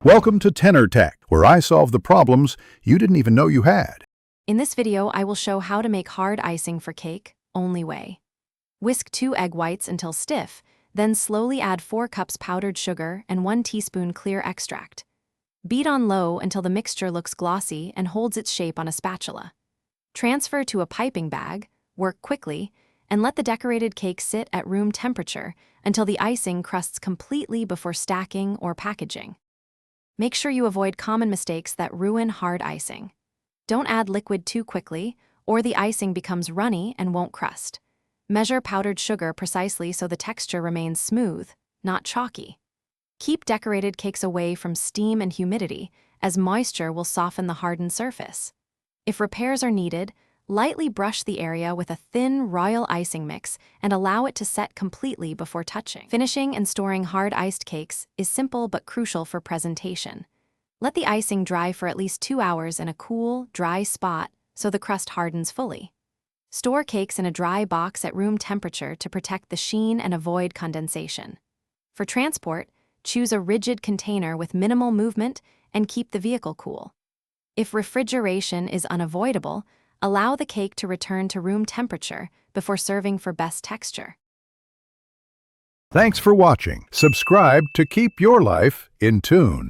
Welcome to Tenor Tech, where I solve the problems you didn't even know you had. In this video, I will show how to make hard icing for cake, only way. Whisk 2 egg whites until stiff, then slowly add 4 cups powdered sugar and 1 teaspoon clear extract. Beat on low until the mixture looks glossy and holds its shape on a spatula. Transfer to a piping bag, work quickly, and let the decorated cake sit at room temperature until the icing crusts completely before stacking or packaging. Make sure you avoid common mistakes that ruin hard icing. Don't add liquid too quickly, or the icing becomes runny and won't crust. Measure powdered sugar precisely so the texture remains smooth, not chalky. Keep decorated cakes away from steam and humidity, as moisture will soften the hardened surface. If repairs are needed, lightly brush the area with a thin royal icing mix and allow it to set completely before touching. Finishing and storing hard iced cakes is simple but crucial for presentation. Let the icing dry for at least 2 hours in a cool, dry spot so the crust hardens fully. Store cakes in a dry box at room temperature to protect the sheen and avoid condensation. For transport, choose a rigid container with minimal movement and keep the vehicle cool. If refrigeration is unavoidable, allow the cake to return to room temperature before serving for best texture. Thanks for watching. Subscribe to keep your life in tune.